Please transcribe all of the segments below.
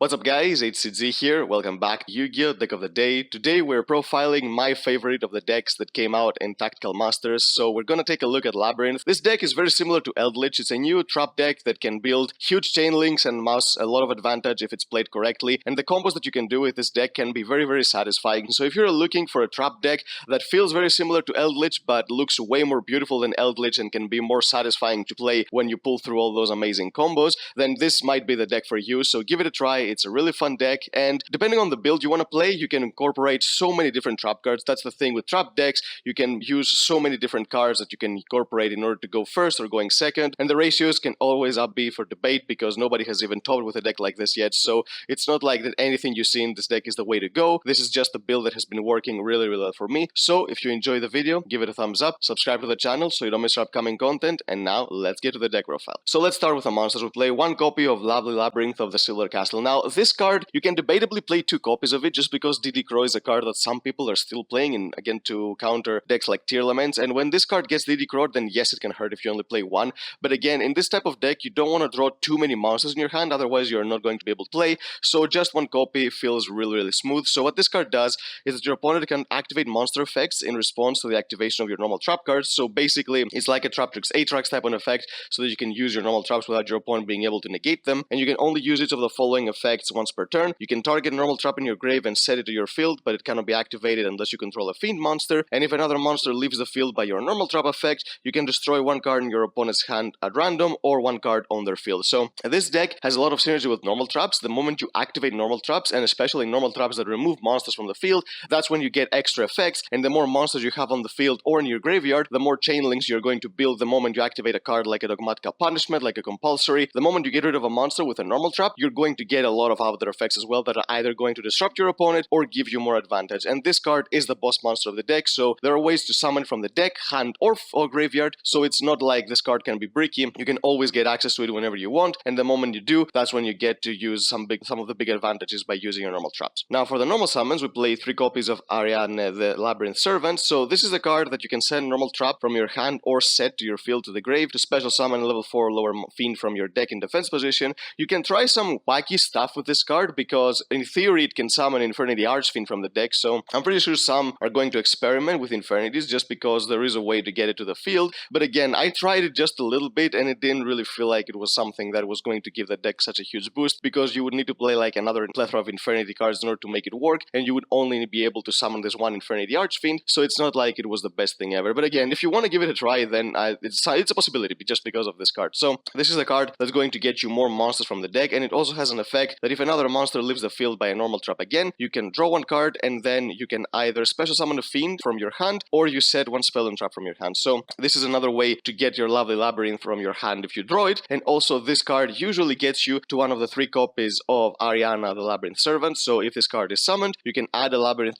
What's up guys, HCZ here, welcome back to Yu-Gi-Oh! Deck of the Day. Today we're profiling my favorite of the decks that came out in Tactical Masters, so we're gonna take a look at Labyrinth. This deck is very similar to Eldritch. It's a new trap deck that can build huge chain links and amass a lot of advantage if it's played correctly, and the combos that you can do with this deck can be very satisfying. So if you're looking for a trap deck that feels very similar to Eldritch but looks way more beautiful than Eldritch and can be more satisfying to play when you pull through all those amazing combos, then this might be the deck for you, so give it a try. It's a really fun deck, and depending on the build you want to play, you can incorporate so many different trap cards. That's the thing with trap decks, you can use so many different cards that you can incorporate in order to go first or going second, and the ratios can always be for debate because nobody has even toyed with a deck like this yet, so it's not like that anything you see in this deck is the way to go. This is just a build that has been working really well for me. So if you enjoy the video, give it a thumbs up, subscribe to the channel so you don't miss our upcoming content, and now let's get to the deck profile. So let's start with the monsters. We play one copy of Lovely Labyrinth of the Silver Castle. Now this card, you can debatably play two copies of it just because DD Crow is a card that some people are still playing, and again to counter decks like Tier Laments, and when this card gets DD Crow, then yes, it can hurt if you only play one, but again in this type of deck you don't want to draw too many monsters in your hand, otherwise you're not going to be able to play, so just one copy feels really smooth. So what this card does is that your opponent can activate monster effects in response to the activation of your normal trap cards, so basically it's like a Traptrix Atrax type of effect, so that you can use your normal traps without your opponent being able to negate them, and you can only use each of the following effects once per turn. You can target a normal trap in your grave and set it to your field, but it cannot be activated unless you control a fiend monster, and if another monster leaves the field by your normal trap effect, you can destroy one card in your opponent's hand at random or one card on their field. So this deck has a lot of synergy with normal traps. The moment you activate normal traps, and especially normal traps that remove monsters from the field, that's when you get extra effects, and the more monsters you have on the field or in your graveyard, the more chain links you're going to build the moment you activate a card like a Dogmatica Punishment, like a Compulsory. The moment you get rid of a monster with a normal trap, you're going to get a lot of other effects as well that are either going to disrupt your opponent or give you more advantage, and this card is the boss monster of the deck, so there are ways to summon from the deck, hand, or graveyard, so it's not like this card can be bricky. You can always get access to it whenever you want, and the moment you do, that's when you get to use some of the big advantages by using your normal traps. Now for the normal summons, we play 3 copies of Ariane, the Labyrinth Servant. So this is a card that you can send normal trap from your hand or set to your field to the grave to special summon a level 4 lower fiend from your deck in defense position. You can try some wacky stuff with this card because in theory it can summon Infernity Archfiend from the deck, so I'm pretty sure some are going to experiment with Infernities just because there is a way to get it to the field, but again I tried it just a little bit and it didn't really feel like it was something that was going to give the deck such a huge boost, because you would need to play like another plethora of Infernity cards in order to make it work, and you would only be able to summon this one Infernity Archfiend, so it's not like it was the best thing ever. But again, if you want to give it a try, then it's a possibility just because of this card. So this is a card that's going to get you more monsters from the deck, and it also has an effect that if another monster leaves the field by a normal trap again, you can draw one card and then you can either special summon a fiend from your hand or you set one spell and trap from your hand. So this is another way to get your Lovely Labyrinth from your hand if you draw it, and also this card usually gets you to one of the 3 copies of Ariana, the Labyrinth Servant. So if this card is summoned, you can add a Labyrinth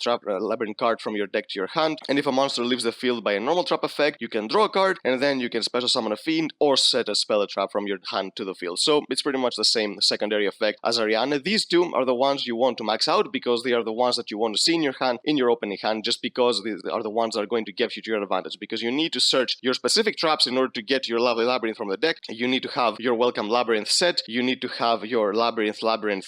card from your deck to your hand, and if a monster leaves the field by a normal trap effect, you can draw a card and then you can special summon a fiend or set a spell or trap from your hand to the field. So it's pretty much the same secondary effect as Ariana. These two are the ones you want to max out because they are the ones that you want to see in your hand, in your opening hand, just because these are the ones that are going to give you to your advantage, because you need to search your specific traps in order to get your Lovely Labyrinth from the deck. You need to have your Welcome Labyrinth set, you need to have your Labyrinth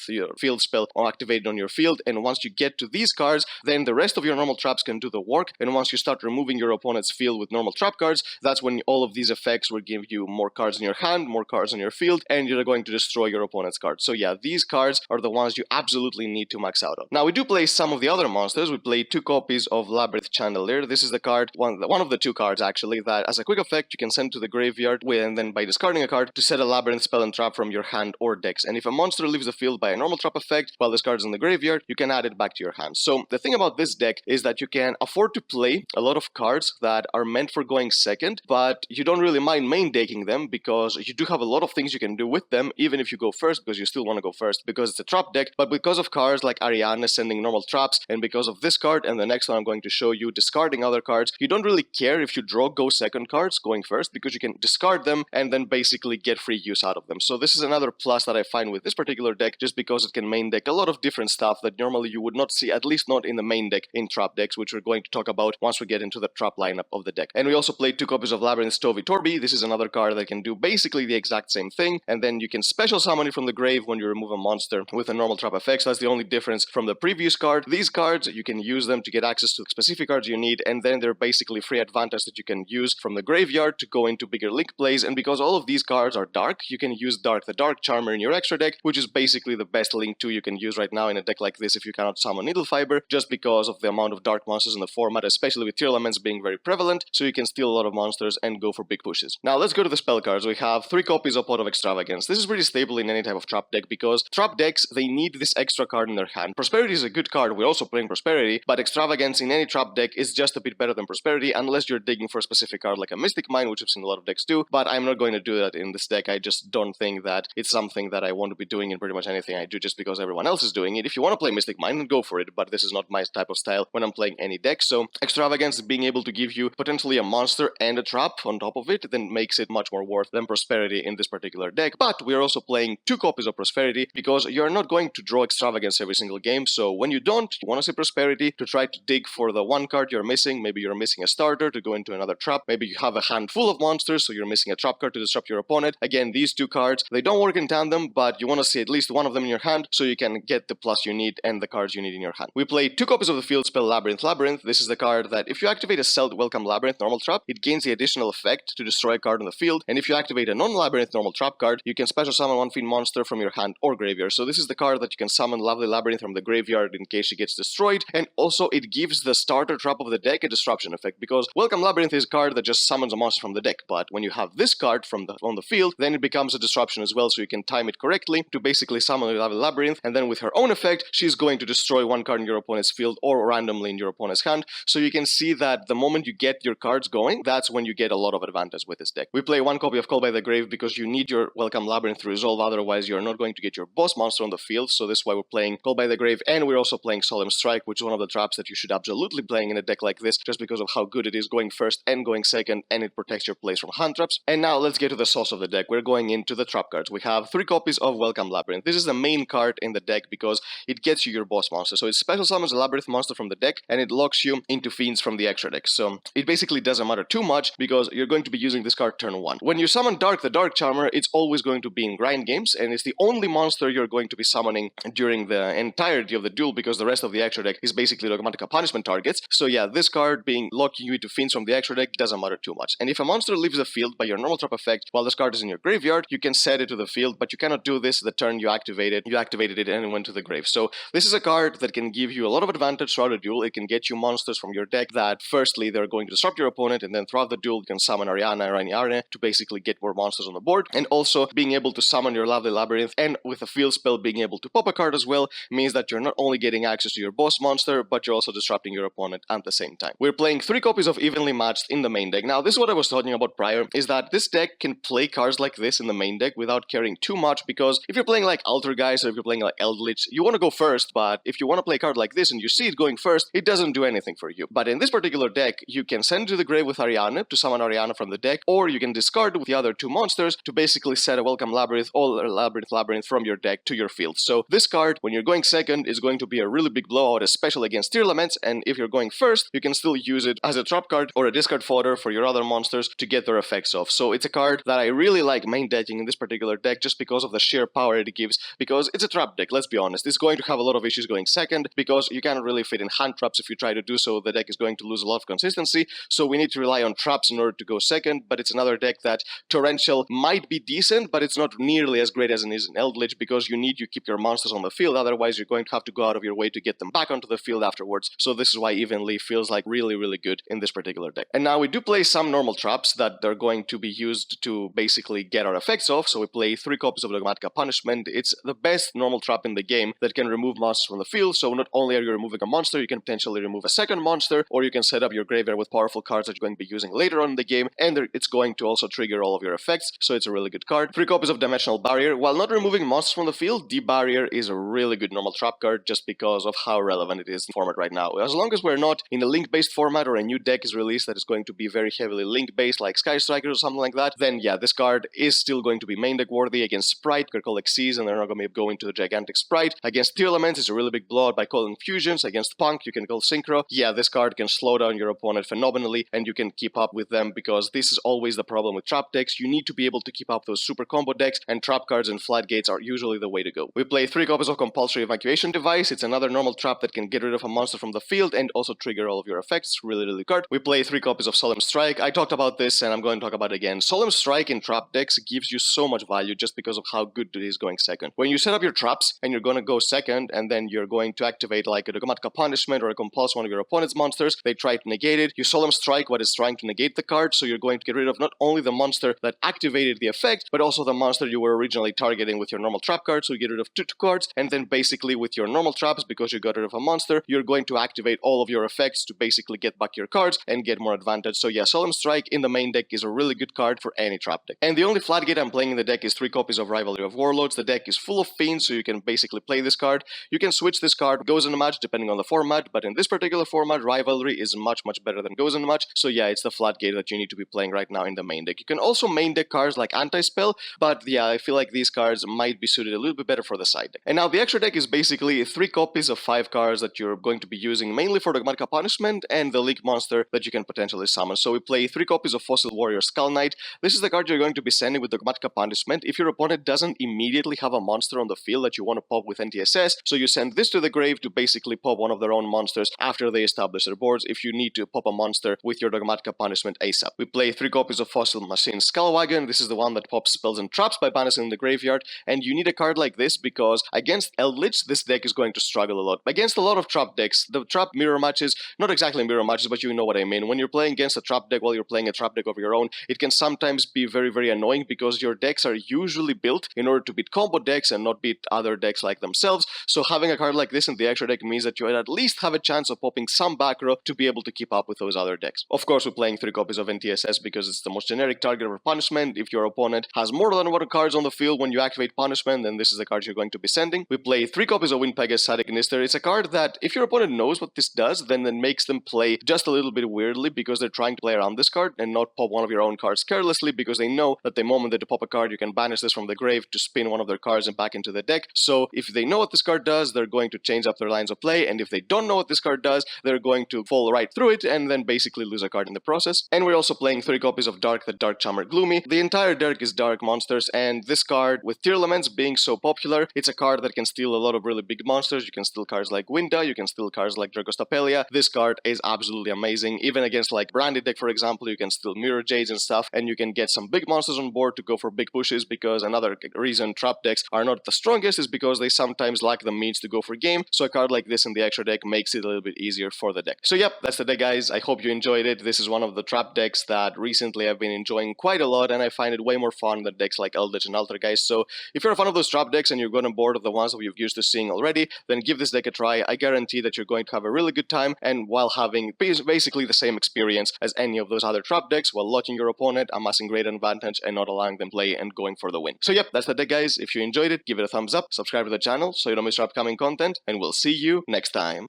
your field spell activated on your field, and once you get to these cards, then the rest of your normal traps can do the work, and once you start removing your opponent's field with normal trap cards, that's when all of these effects will give you more cards in your hand, more cards on your field, and you're going to destroy your opponent's cards. So yeah, these cards are the ones you absolutely need to max out on. Now we do play some of the other monsters. We play 2 copies of Labyrinth Chandelier. This is the card, one of the 2 cards actually, that as a quick effect you can send to the graveyard and then by discarding a card to set a Labyrinth spell and trap from your hand or decks, and if a monster leaves the field by a normal trap effect while this card is in the graveyard, you can add it back to your hand. So the thing about this deck is that you can afford to play a lot of cards that are meant for going second, but you don't really mind main decking them because you do have a lot of things you can do with them even if you go first, because you still want to go first because it's a trap deck. But because of cards like Ariana sending normal traps, and because of this card and the next one I'm going to show you discarding other cards, you don't really care if you draw go second cards going first because you can discard them and then basically get free use out of them. So this is another plus that I find with this particular deck, just because it can main deck a lot of different stuff that normally you would not see, at least not in the main deck in trap decks, which we're going to talk about once we get into the trap lineup of the deck. And we also played 2 copies of Labyrinth Stovey Torby. This is another card that can do basically the exact same thing, and then you can special summon it from the grave when you remove a monster with a normal trap effect. So that's the only difference from the previous card. These cards, you can use them to get access to specific cards you need, and then they're basically free advantage that you can use from the graveyard to go into bigger link plays. And because all of these cards are dark, you can use the Dark Charmer in your extra deck, which is basically the best link 2 you can use right now in a deck like this if you cannot summon Needle Fiber, just because of the amount of dark monsters in the format, especially with tier elements being very prevalent, so you can steal a lot of monsters and go for big pushes. Now let's go to the spell cards. We have 3 copies of Pot of Extravagance. This is pretty stable in any type of trap deck because trap decks, they need this extra card in their hand. Prosperity is a good card, we're also playing Prosperity, but Extravagance in any trap deck is just a bit better than Prosperity unless you're digging for a specific card like a Mystic Mine, which I've seen a lot of decks do, but I'm not going to do that in this deck. I just don't think that it's something that I want to be doing in pretty much anything I do just because everyone else is doing it. If you want to play Mystic Mine, then go for it, but this is not my type of style when I'm playing any deck. So Extravagance, being able to give you potentially a monster and a trap on top of it, then makes it much more worth than Prosperity in this particular deck. But we are also playing 2 copies of Prosperity because you're not going to draw Extravagance every single game, so when you don't, you want to say Prosperity to try to dig for the one card you're missing. Maybe you're missing a starter to go into another trap, maybe you have a handful of monsters, so you're missing a trap card to disrupt your opponent. Again, these 2 cards, they don't work in tandem, but you want to see at least one of them in your hand so you can get the plus you need and the cards you need in your hand. We play 2 copies of the field spell Labyrinth. Labyrinth, this is the card that if you activate a Celt Welcome Labyrinth normal trap, it gains the additional effect to destroy a card on the field, and if you activate a non-Labyrinth normal trap card, you can special summon one fiend monster from your hand or graveyard. So this is the card that you can summon Lovely Labyrinth from the graveyard in case she gets destroyed, and also it gives the starter trap of the deck a disruption effect, because Welcome Labyrinth is a card that just summons a monster from the deck, but when you have this card on the field, then it becomes a disruption as well, so you can time it correctly to basically summon a Lovely Labyrinth, and then with her own effect, she's going to destroy one card in your opponent's field or randomly in your opponent's hand. So you can see that the moment you get your cards going, that's when you get a lot of advantage with this deck. We play 1 copy of Call by the Grave because you need your Welcome Labyrinth to resolve, otherwise you're not going to get your boss monster on the field, so this is why we're playing Call by the Grave, and we're also playing Solemn Strike, which is one of the traps that you should absolutely playing in a deck like this, just because of how good it is going first and going second, and it protects your place from hand traps. And now let's get to the sauce of the deck. We're going into the trap cards. We have 3 copies of Welcome Labyrinth. This is the main card in the deck because it gets you your boss monster. So it special summons a Labyrinth monster from the deck, and it locks you into fiends from the extra deck. So it basically doesn't matter too much because you're going to be using this card turn 1. When you summon the Dark Charmer, it's always going to be in grind games, and it's the only monster you're going to be summoning during the entirety of the duel because the rest of the extra deck is basically Dogmatica punishment targets. So yeah, this card being locking you into fiends from the extra deck doesn't matter too much. And if a monster leaves the field by your normal trap effect while this card is in your graveyard, you can set it to the field, but you cannot do this the turn you activated it and it went to the grave. So this is a card that can give you a lot of advantage throughout the duel. It can get you monsters from your deck that firstly they're going to disrupt your opponent, and then throughout the duel you can summon Ariana and Rainiarne to basically get more monsters on the board. And also being able to summon your Lovely Labyrinth and with a field spell being able to pop a card as well means that you're not only getting access to your boss monster, but you're also disrupting your opponent at the same time. We're playing 3 copies of Evenly Matched in the main deck. Now this is what I was talking about prior, is that this deck can play cards like this in the main deck without caring too much, because if you're playing like Altergeist or if you're playing like Eldritch, you want to go first, but if you want to play a card like this and you see it going first, it doesn't do anything for you. But in this particular deck, you can send it to the grave with Ariana to summon Ariana from the deck, or you can discard with the other 2 monsters to basically set a Welcome Labyrinth or Labyrinth from your deck to your field. So this card, when you're going second, is going to be a really big blowout, especially against tier elements, and if you're going first, you can still use it as a trap card or a discard fodder for your other monsters to get their effects off. So it's a card that I really like main decking in this particular deck just because of the sheer power it gives, because it's a trap deck, let's be honest. It's going to have a lot of issues going second because you cannot really fit in hand traps. If you try to do so, the deck is going to lose a lot of consistency, so we need to rely on traps in order to go second. But it's another deck that Torrential might be decent, but it's not nearly as great as it is in Eldritch because you keep your monsters on the field, otherwise you're going to have to go out of your way to get them back onto the field afterwards. So this is why Evenly feels like really, really good in this particular deck. And now we do play some normal traps that they're going to be used to basically get our effects off. So we play 3 copies of Dogmatica Punishment. It's the best normal trap in the game that can remove monsters from the field. So not only are you removing a monster, you can potentially remove a second monster, or you can set up your graveyard with powerful cards that you're going to be using later on in the game, and it's going to also trigger all of your effects. So it's a really good card. 3 copies of Dimensional Barrier. While not removing monsters from the field, the Barrier is a really good normal trap card just because of how relevant it is in format right now. As long as we're not in a link-based format or a new deck is released that is going to be very heavily link-based like Sky Strikers or something like that, then yeah, this card is still going to be main deck worthy against Sprite. You can call Xyz and they're not going to be going to the gigantic Sprite. Against tier elements, it's a really big blowout by calling Fusions. Against Punk, you can call Synchro. Yeah, this card can slow down your opponent phenomenally and you can keep up with them, because this is always the problem with trap decks. You need to be able to keep up those super combo decks, and trap cards and floodgates are usually really the way to go. We play 3 copies of Compulsory Evacuation Device. It's another normal trap that can get rid of a monster from the field and also trigger all of your effects. Really card. We play 3 copies of Solemn Strike. I talked about this and I'm going to talk about it again. Solemn Strike in trap decks gives you so much value just because of how good it is going second. When you set up your traps and you're going to go second and then you're going to activate like a Dogmatika Punishment or a Compulse one of your opponent's monsters, they try to negate it. You Solemn Strike what is trying to negate the card, so you're going to get rid of not only the monster that activated the effect, but also the monster you were originally targeting with your normal trap card, so you get rid of two cards, and then basically with your normal traps, because you got rid of a monster, you're going to activate all of your effects to basically get back your cards and get more advantage. So yeah, Solemn Strike in the main deck is a really good card for any trap deck. And the only Flatgate I'm playing in the deck is 3 copies of Rivalry of Warlords. The deck is full of Fiends, so you can basically play this card. You can switch this card, goes in a match depending on the format, but in this particular format, Rivalry is much better than goes in a match. So yeah, it's the Flatgate that you need to be playing right now in the main deck. You can also main deck cards like Anti-Spell, but yeah, I feel like these cards might be suited a little bit better for the side deck. And now the extra deck is basically 3 copies of 5 cards that you're going to be using mainly for Dogmatika Punishment and the League monster that you can potentially summon. So we play 3 copies of Fossil Warrior Skull Knight. This is the card you're going to be sending with Dogmatika Punishment if your opponent doesn't immediately have a monster on the field that you want to pop with NTSS. So you send this to the grave to basically pop one of their own monsters after they establish their boards if you need to pop a monster with your Dogmatika Punishment ASAP. We play 3 copies of Fossil Machine Skullwagon. This is the one that pops spells and traps by banishing the graveyard, and you need a card like this because against Eldritch, this deck is going to struggle a lot. Against a lot of trap decks, the trap mirror matches, not exactly mirror matches, but you know what I mean. When you're playing against a trap deck while you're playing a trap deck of your own, it can sometimes be very annoying because your decks are usually built in order to beat combo decks and not beat other decks like themselves. So having a card like this in the extra deck means that you at least have a chance of popping some back row to be able to keep up with those other decks. Of course, we're playing 3 copies of NTSS because it's the most generic target for punishment. If your opponent has more than 1 cards on the field when you activate punishment, then this is the card you're going to be sending. We play 3 copies of Windpega's Static Gnister. It's a card that, if your opponent knows what this does, then it makes them play just a little bit weirdly because they're trying to play around this card and not pop one of your own cards carelessly because they know that the moment that you pop a card, you can banish this from the grave to spin one of their cards and back into the deck. So if they know what this card does, they're going to change up their lines of play, and if they don't know what this card does, they're going to fall right through it and then basically lose a card in the process. And we're also playing 3 copies of Dark the Dark Charmer Gloomy. The entire deck is dark monsters, and this card, with Tearlaments being so popular, it's a card that can steal a lot of really big monsters. You can steal cards like Winda, you can steal cards like Dragostapelia. This card is absolutely amazing. Even against like Brandy deck, for example, you can steal Mirror Jades and stuff, and you can get some big monsters on board to go for big pushes, because another reason trap decks are not the strongest is because they sometimes lack the means to go for game. So a card like this in the extra deck makes it a little bit easier for the deck. So yep, that's the deck, guys. I hope you enjoyed it. This is one of the trap decks that recently I've been enjoying quite a lot, and I find it way more fun than decks like Eldritch and Altergeist. So if you're a fan of those trap decks and you're going on board of the ones that you've used to seeing already, then give this deck a try. I guarantee that you're going to have a really good time, and while having basically the same experience as any of those other trap decks, while locking your opponent, amassing great advantage, and not allowing them play and going for the win. So yep, that's the deck, guys. If you enjoyed it, give it a thumbs up, subscribe to the channel so you don't miss our upcoming content, and we'll see you next time.